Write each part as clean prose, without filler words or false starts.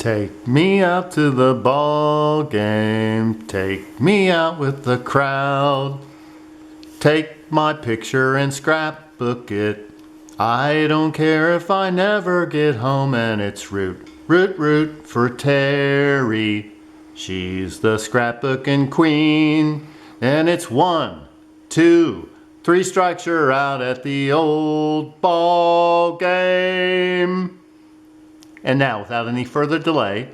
Take me out to the ball game. Take me out with the crowd. Take my picture and scrapbook it. I don't care if I never get home, and it's root, root, root for Terry. She's the scrapbooking queen. And it's 1, 2, 3 strikes, you're out at the old ball game. And now, without any further delay,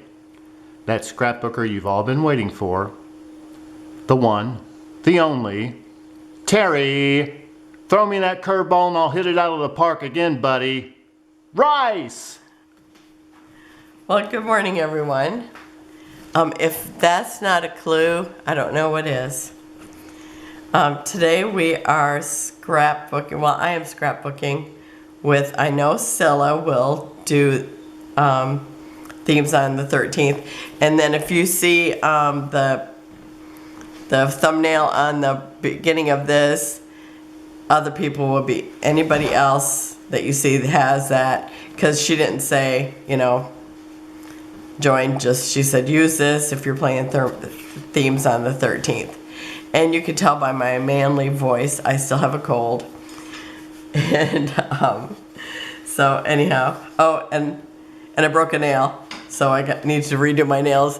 that scrapbooker you've all been waiting for, the one, the only, Terry. Throw me that curveball and I'll hit it out of the park again, buddy. Rice! Well, good morning, everyone. If that's not a clue, I don't know what is. Today we are scrapbooking. Well, I am scrapbooking with, I know Cilla will do themes on the 13th. And then if you see the thumbnail on the beginning of this, other people will be, anybody else that you see has that, because she didn't say, join, she said use this if you're playing themes on the 13th. And you can tell by my manly voice, I still have a cold. And so anyhow, and I broke a nail, so I need to redo my nails.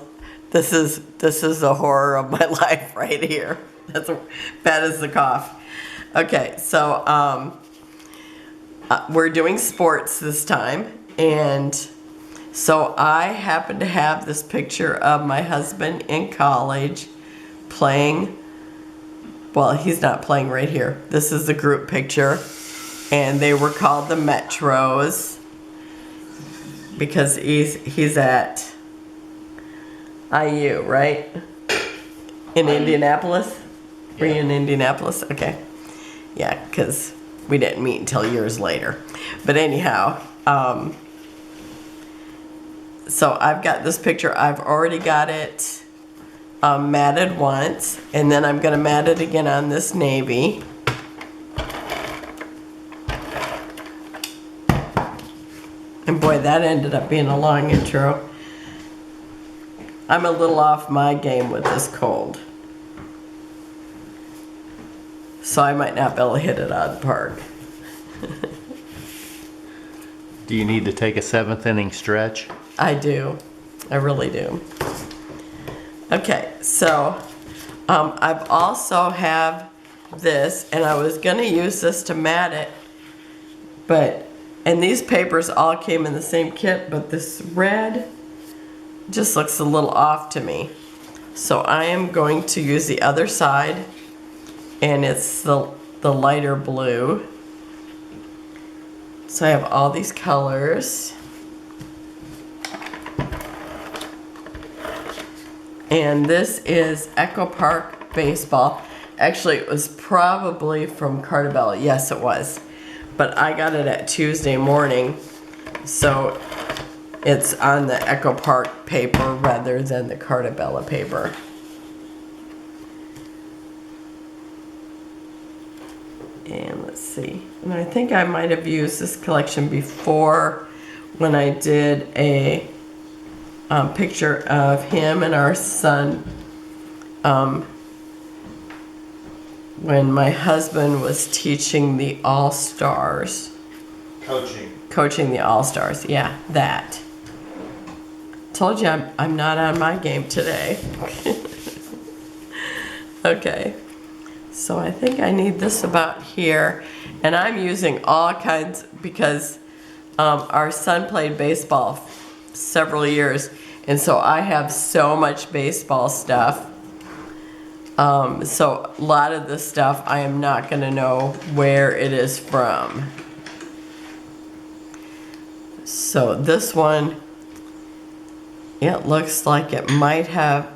This is the horror of my life right here. That's as bad as the cough. Okay, so we're doing sports this time, and so I happen to have this picture of my husband in college playing. Well, he's not playing right here. This is the group picture, and they were called the Metros because he's at IU, right? In Indianapolis? Were you in Indianapolis? Okay. Yeah, because we didn't meet until years later. But anyhow, so I've got this picture. I've already got it matted once, and then I'm going to mat it again on this navy. And boy, that ended up being a long intro. I'm a little off my game with this cold, so I might not be able to hit it out of the park. Do you need to take a 7th inning stretch? I do. I really do. Okay, so I've also have this, and I was going to use this to mat it, and these papers all came in the same kit, but this red just looks a little off to me. So I am going to use the other side, and it's the lighter blue. So I have all these colors. And this is Echo Park Baseball. Actually, it was probably from Carta Bella. Yes, it was. But I got it at Tuesday morning, so it's on the Echo Park paper rather than the Carta Bella paper. And let's see. And I think I might have used this collection before when I did a picture of him and our son when my husband was teaching the All-Stars. Coaching the All-Stars. Yeah, that. Told you I'm not on my game today. Okay. So I think I need this about here. And I'm using all kinds because our son played baseball several years, and so I have so much baseball stuff. So a lot of this stuff I am not going to know where it is from. So this one, it looks like it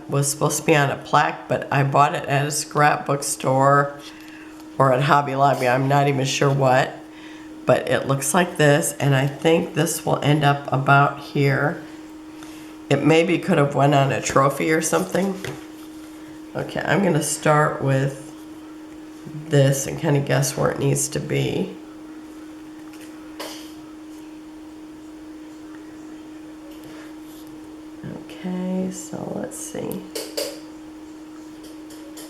was supposed to be on a plaque, but I bought it at a scrapbook store or at Hobby Lobby. I'm not even sure what, but it looks like this, and I think this will end up about here. It maybe could have went on a trophy or something. Okay, I'm going to start with this and kind of guess where it needs to be. so let's see.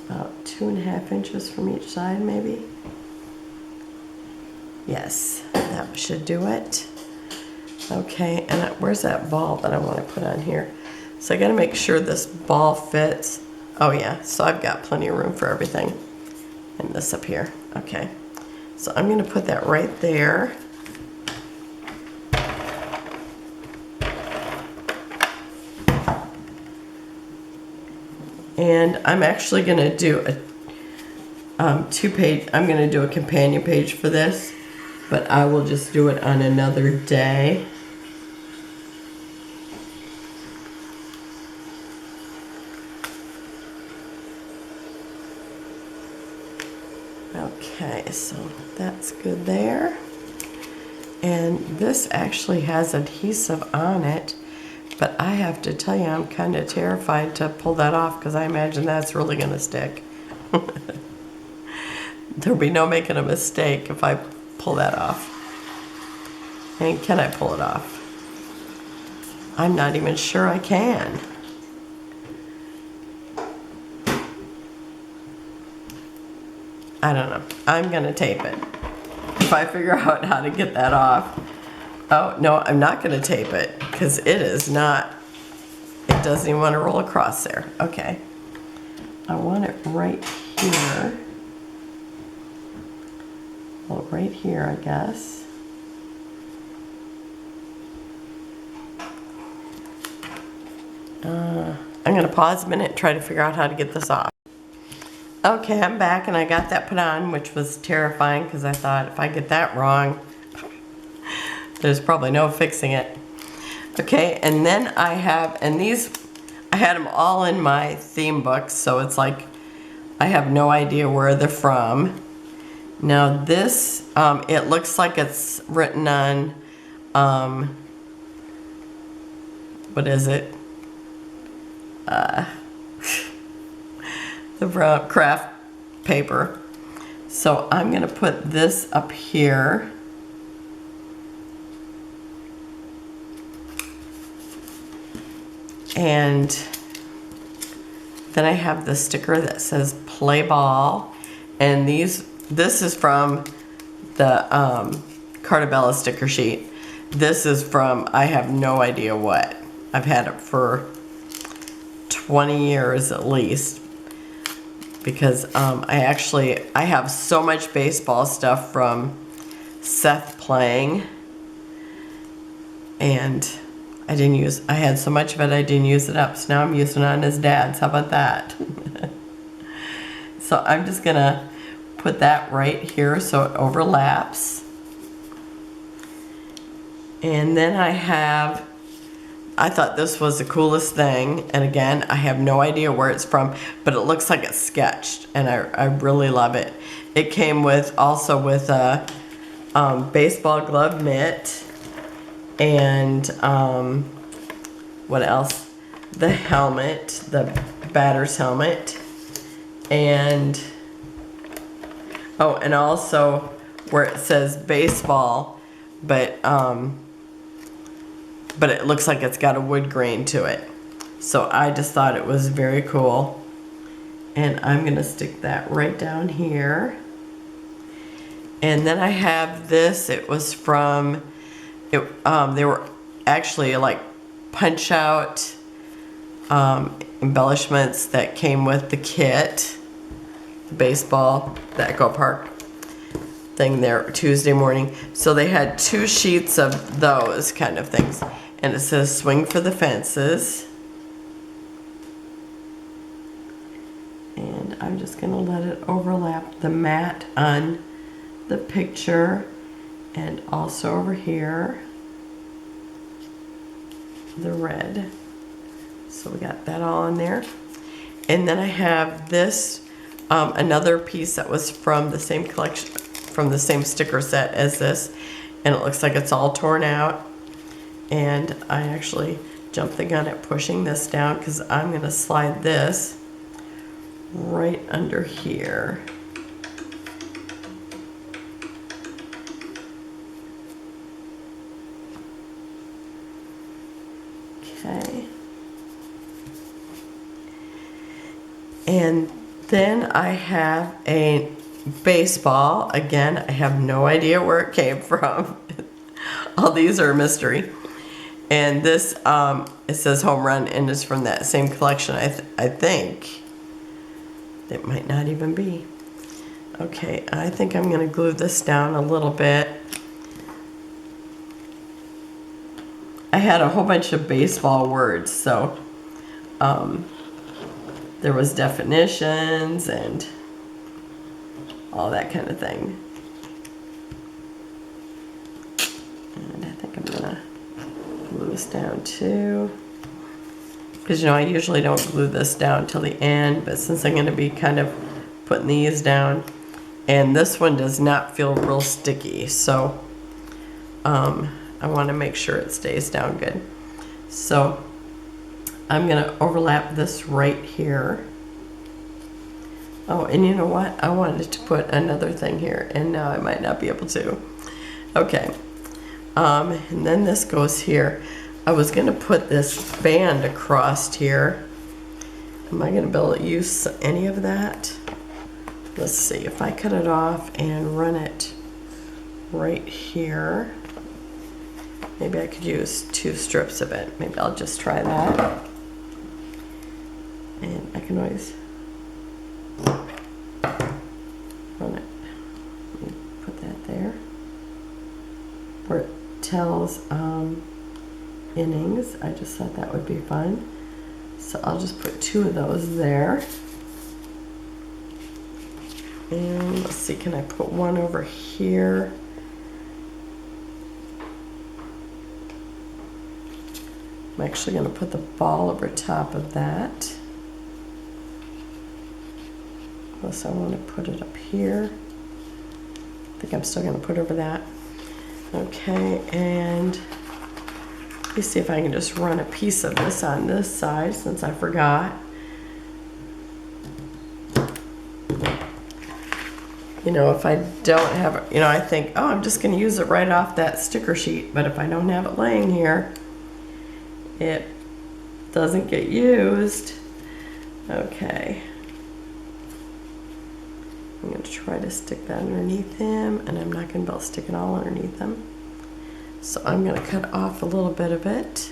About 2.5 inches from each side, maybe. Yes, that should do it. Okay, and where's that ball that I want to put on here? So I got to make sure this ball fits. Oh yeah, so I've got plenty of room for everything. And this up here. Okay, so I'm going to put that right there. And I'm actually going to do a I'm going to do a companion page for this, but I will just do it on another day. Okay, so that's good there. And this actually has adhesive on it, but I have to tell you, I'm kind of terrified to pull that off because I imagine that's really going to stick. There'll be no making a mistake if I pull that off. And can I pull it off? I'm not even sure I can. I don't know. I'm going to tape it. If I figure out how to get that off. Oh, no, I'm not going to tape it because it is not, it doesn't even want to roll across there. Okay. I want it right here. Well, right here, I guess. I'm going to pause a minute and try to figure out how to get this off. Okay, I'm back and I got that put on, which was terrifying because I thought if I get that wrong, there's probably no fixing it. Okay, and then I have, and these, I had them all in my theme books, so it's like I have no idea where they're from. Now this, it looks like it's written on, what is it? The brown craft paper. So I'm going to put this up here. And then I have the sticker that says play ball. And this is from the Carta Bella sticker sheet. This is from, I have no idea what. I've had it for 20 years at least. Because I have so much baseball stuff from Seth playing. And I had so much of it I didn't use it up. So now I'm using it on his dad's. How about that? So I'm just going to put that right here so it overlaps. And then I thought this was the coolest thing. And again, I have no idea where it's from, but it looks like it's sketched. And I really love it. It came also with a baseball glove mitt. And what else? The helmet, the batter's helmet. And and also where it says baseball, but it looks like it's got a wood grain to it. So I just thought it was very cool. And I'm going to stick that right down here. And then I have this. It was from, they were actually like punch out embellishments that came with the kit. The baseball, the Echo Park thing there Tuesday morning. So they had 2 sheets of those kind of things. And it says swing for the fences. And I'm just going to let it overlap the mat on the picture. And also over here, the red. So we got that all in there. And then I have this, another piece that was from the same collection, from the same sticker set as this. And it looks like it's all torn out. And I actually jumped the gun at pushing this down because I'm going to slide this right under here. Okay. And then I have a baseball. Again, I have no idea where it came from. All these are a mystery. And this, it says home run, and it's from that same collection. I think it might not even be. Okay, I think I'm going to glue this down a little bit. I had a whole bunch of baseball words, so there was definitions and all that kind of thing. And I think I'm going to glue this down too. Because, you know, I usually don't glue this down till the end, but since I'm going to be kind of putting these down, and this one does not feel real sticky, so I want to make sure it stays down good. So I'm going to overlap this right here. Oh, and you know what? I wanted to put another thing here, and now I might not be able to. Okay. And then this goes here. I was going to put this band across here. Am I going to be able to use any of that? Let's see. If I cut it off and run it right here, maybe I could use 2 strips of it. Maybe I'll just try that. And I can always run it. Let me put that there. Where it tells innings. I just thought that would be fun. So I'll just put 2 of those there. And let's see, can I put one over here? I'm actually going to put the ball over top of that. Unless I want to put it up here. I think I'm still going to put over that. Okay, and let me see if I can just run a piece of this on this side since I forgot. You know, if I don't have it, you know, I think, oh, I'm just going to use it right off that sticker sheet. But if I don't have it laying here, it doesn't get used. Okay. I'm going to try to stick that underneath him, and I'm not going to be able to stick it all underneath him. So I'm going to cut off a little bit of it.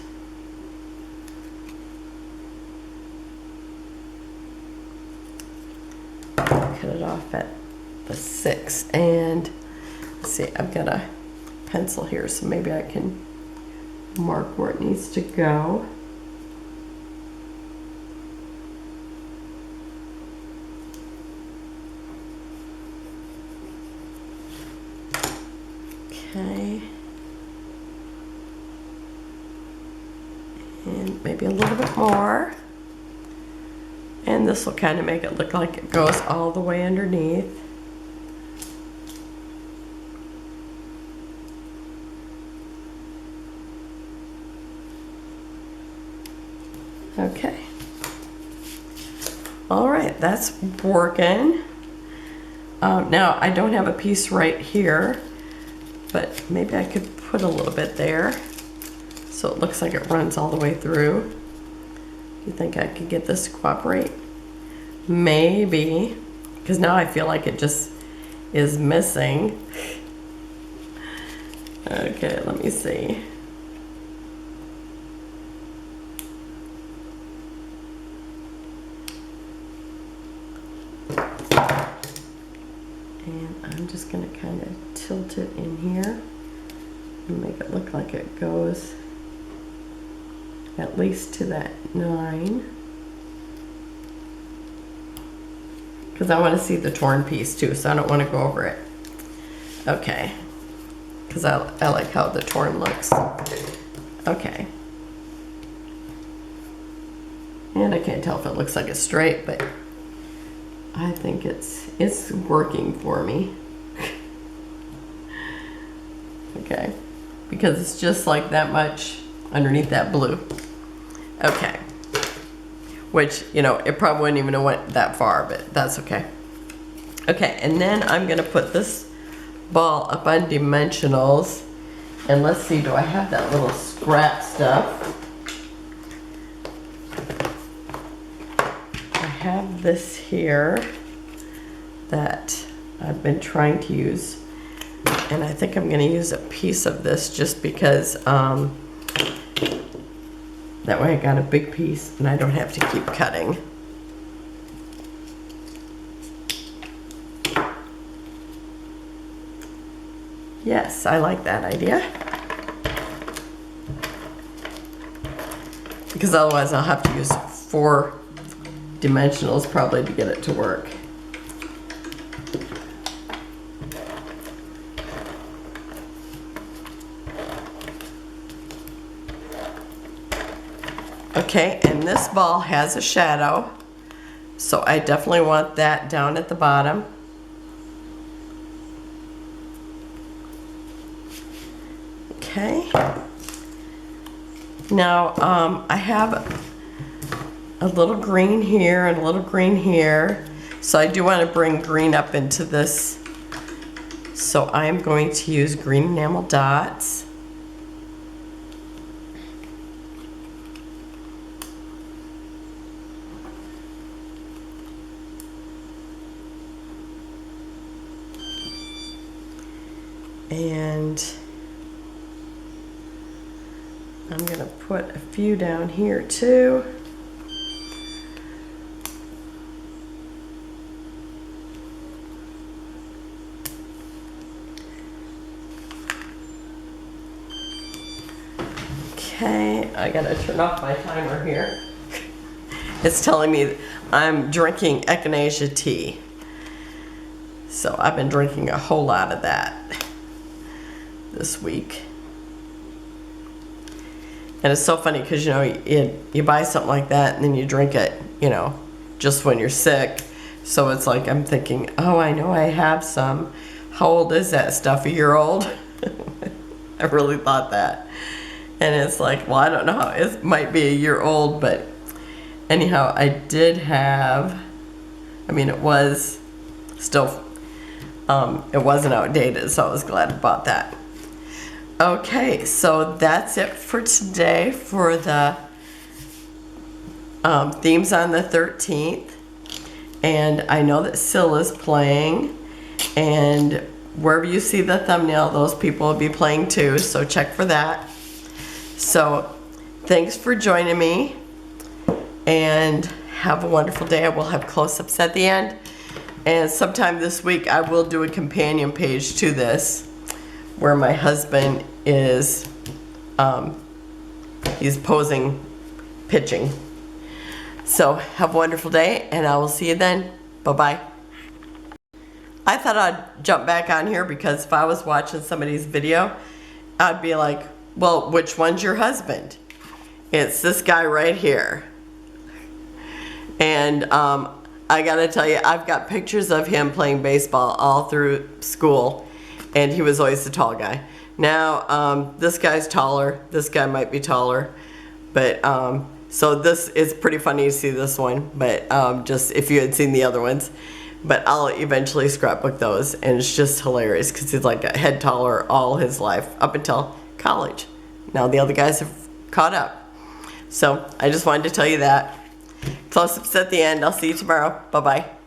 Cut it off at the 6. And let's see, I've got a pencil here, so maybe I can mark where it needs to go. Okay. And maybe a little bit more. And this will kind of make it look like it goes all the way underneath. Okay. All right, that's working. Now I don't have a piece right here, but maybe I could put a little bit there so it looks like it runs all the way through. Do you think I could get this to cooperate? Maybe, because now I feel like it just is missing. Okay, let me see. And I'm just going to kind of tilt it in here and make it look like it goes at least to that 9. Because I want to see the torn piece too, so I don't want to go over it. Okay. Because I like how the torn looks. Okay. And I can't tell if it looks like it's straight, but I think it's working for me. Okay. Because it's just like that much underneath that blue. Okay. Which, you know, it probably wouldn't even have went that far, but that's okay. Okay, and then I'm going to put this ball up on dimensionals. And let's see, do I have that little scrap stuff? I have this here that I've been trying to use, and I think I'm going to use a piece of this just because that way I got a big piece and I don't have to keep cutting. Yes, I like that idea. Because otherwise I'll have to use 4 dimensionals probably to get it to work. Okay, and this ball has a shadow, so I definitely want that down at the bottom. Okay. Now, I have a little green here and a little green here, so I do want to bring green up into this. So I'm going to use green enamel dots. And I'm going to put a few down here too. Okay, I got to turn off my timer here. It's telling me I'm drinking echinacea tea. So I've been drinking a whole lot of that this week. And it's so funny because, you know, you buy something like that and then you drink it, you know, just when you're sick. So it's like I'm thinking, oh, I know I have some. How old is that stuff? A year old? I really thought that. And it's like, well, I don't know how. It might be a year old, but anyhow, I did have, I mean, it was still, it wasn't outdated, so I was glad I bought that. Okay, so that's it for today for the themes on the 13th. And I know that Cilla's playing, and wherever you see the thumbnail, those people will be playing too, so check for that. So thanks for joining me, and have a wonderful day. I will have close-ups at the end, and sometime this week I will do a companion page to this where my husband is he's posing pitching. So have a wonderful day, and I will see you then. Bye-bye. I thought I'd jump back on here because if I was watching somebody's video, I'd be like, well, which one's your husband? It's this guy right here. And I gotta tell you, I've got pictures of him playing baseball all through school, and he was always the tall guy. Now, this guy's taller, this guy might be taller, but so this is pretty funny to see this one, but just if you had seen the other ones. But I'll eventually scrapbook those, and it's just hilarious because he's like a head taller all his life up until college. Now the other guys have caught up. So I just wanted to tell you that. Close-ups at the end. I'll see you tomorrow. Bye-bye.